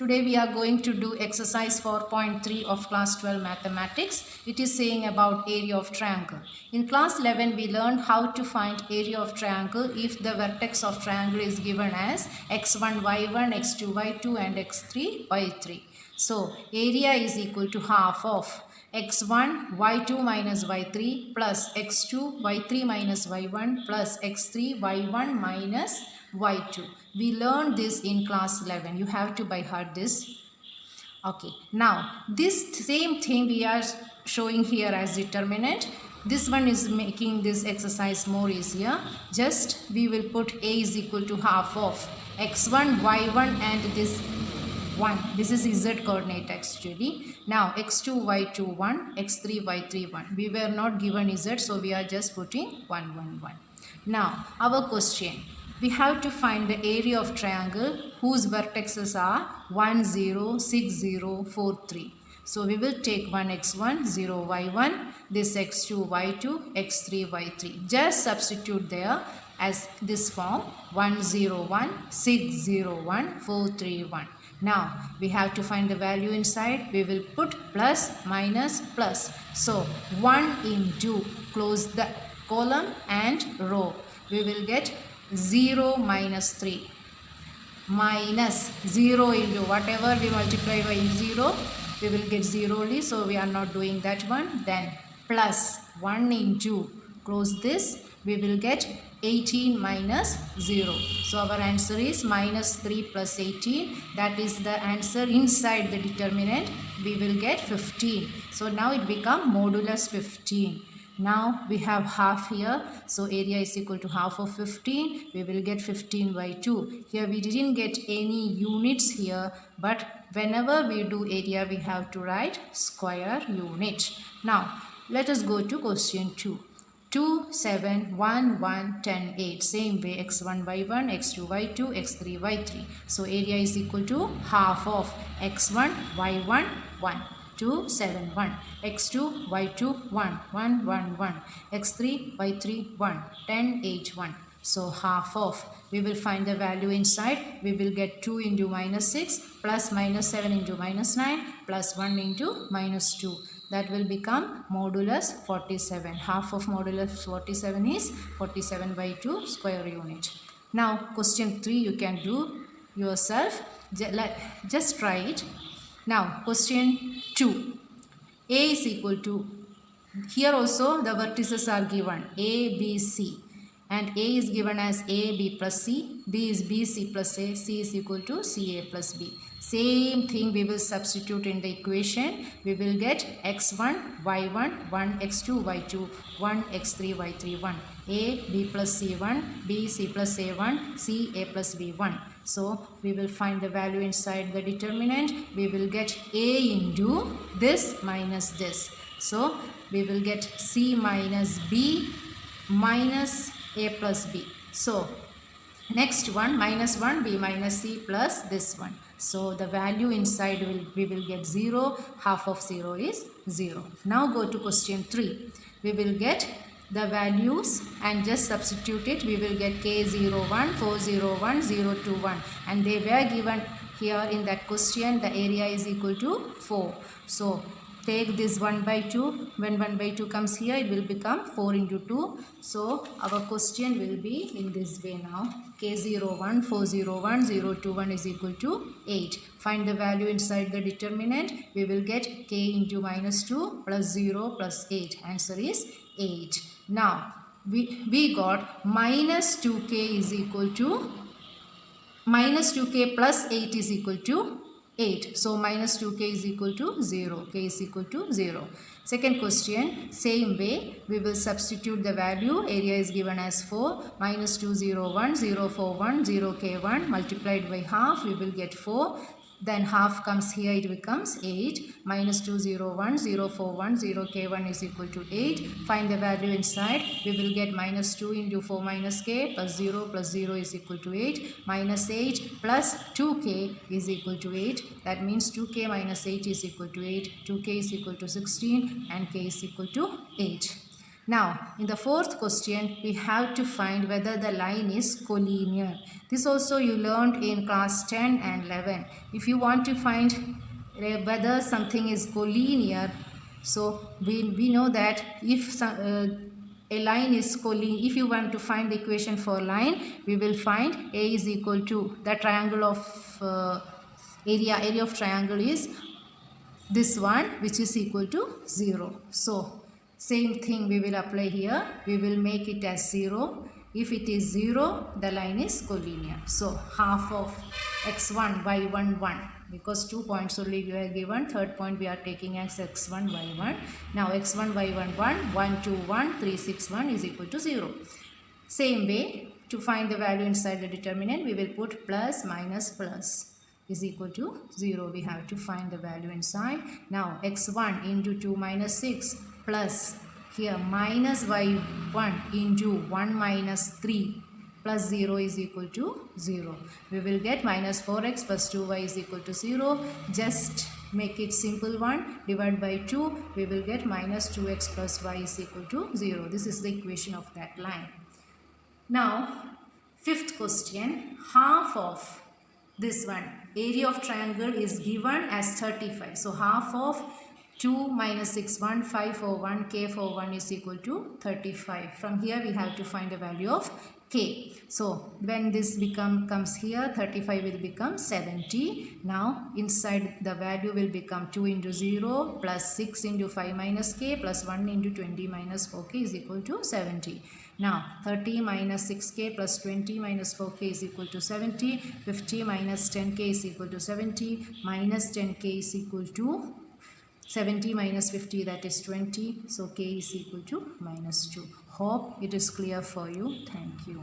Today we are going to do exercise 4.3 of class 12 mathematics. It is saying about area of triangle. In class 11 we learned how to find area of triangle if the vertex of triangle is given as x1 y1, x2 y2 and x3 y3. So area is equal to half of x1 y2 minus y3 plus x2 y3 minus y1 plus x3 y1 minus y2. We learned this in class 11. You have to by heart this. Okay, now this same thing we are showing here as determinant. This one is making this exercise more easier. Just we will put a is equal to half of x1 y1 and this 1. This is z coordinate actually. Now x2 y2 1, x3 y3 1. We were not given z, so we are just putting 1 1 1. Now our question. We have to find the area of triangle whose vertices are 1 0 6 0 4 3. So we will take 1 x1 0 y1, this x2 y2, x3 y3. Just substitute there as this form 1 0 1 6 0 1 4 3 1. Now we have to find the value inside. We will put plus minus plus. So 1 into close the column and row. We will get 0 minus 3 minus 0 into whatever we multiply by 0, we will get 0 only, so we are not doing that one. Then plus 1 into close this, we will get 18 minus 0. So our answer is minus 3 plus 18. That is the answer. Inside the determinant we will get 15. So now it become modulus 15. Now we have half here, so area is equal to half of 15. We will get 15 by 2. Here we didn't get any units here, but whenever we do area we have to write square unit. Now let us go to question 2. 2, 7, 1, 1, 10, 8. Same way x1 y1, x2 y2, x3 y3. So area is equal to half of x1 y1 1. 2 7 1, x2 y2 1 1 1 1, x3 y3 1 10 8 1. So half of, we will find the value inside. We will get 2 into minus 6 plus minus 7 into minus 9 plus 1 into minus 2. That will become modulus 47. Half of modulus 47 is 47 by 2 square unit. Now question 3 you can do yourself. Just try it. Now question 2. A is equal to, here also the vertices are given A, B, C, and A is given as A, B plus C, B is B, C plus A, C is equal to C, A plus B. Same thing we will substitute in the equation. We will get x1 y1 1, x2 y2 1, x3 y3 1, A, B plus C 1, B, C plus A 1, C, A plus B 1. So we will find the value inside the determinant. We will get A into this minus this. So we will get C minus B minus A plus B. So next one minus 1 B minus C plus this one. So the value inside we will get 0. Half of 0 is 0. Now go to question 3. We will get the values and just substitute it. We will get K01, 401, 021, and they were given here in that question. The area is equal to 4. So take this 1 by 2. When 1 by 2 comes here, it will become 4 into 2. So our question will be in this way now. K01, 401, 021 is equal to 8. Find the value inside the determinant. We will get K into minus 2 plus 0 plus 8. Answer is 8. Now we got minus 2k is equal to minus 2k plus 8 is equal to 8. So minus 2k is equal to 0. K is equal to 0. Second question, same way we will substitute the value. Area is given as 4. Minus 201, 041, 0k1 multiplied by half. We will get 4. Then half comes here, it becomes 8. Minus 201, 041, 0k1 is equal to 8. Find the value inside. We will get minus 2 into 4 minus k plus 0 is equal to 8. Minus 8 plus 2k is equal to 8. That means 2k minus 8 is equal to 8. 2k is equal to 16 and k is equal to 8. Now, in the fourth question, we have to find whether the line is collinear. This also you learned in class 10 and 11. If you want to find whether something is collinear, so we know that if a line is collinear, if you want to find the equation for line, we will find A is equal to the triangle of area of triangle is this one, which is equal to 0. So same thing we will apply here. We will make it as 0. If it is 0, the line is collinear. So half of x1 y1 1, because 2 points only we are given. Third point we are taking as x1 y1. Now x1 y1 1, 1 2 1 3 6 1 is equal to 0. Same way, to find the value inside the determinant, we will put plus minus plus is equal to 0. We have to find the value inside. Now x1 into 2 minus 6 plus here minus y1 into 1 minus 3 plus 0 is equal to 0. We will get minus 4x plus 2y is equal to 0. Just make it simple one. Divide by 2. We will get minus 2x plus y is equal to 0. This is the equation of that line. Now, fifth question. Half of this one, area of triangle is given as 35. So half of 2 minus 6 1, 5 4 1, k for 1 is equal to 35. From here we have to find the value of k. So when this comes here, 35 will become 70. Now inside the value will become 2 into 0 plus 6 into 5 minus k plus 1 into 20 minus 4k is equal to 70. Now 30 minus 6k plus 20 minus 4k is equal to 70. 50 minus 10k is equal to 70. Minus 10k is equal to 70 minus 50, that is 20. So k is equal to minus 2. Hope it is clear for you. Thank you.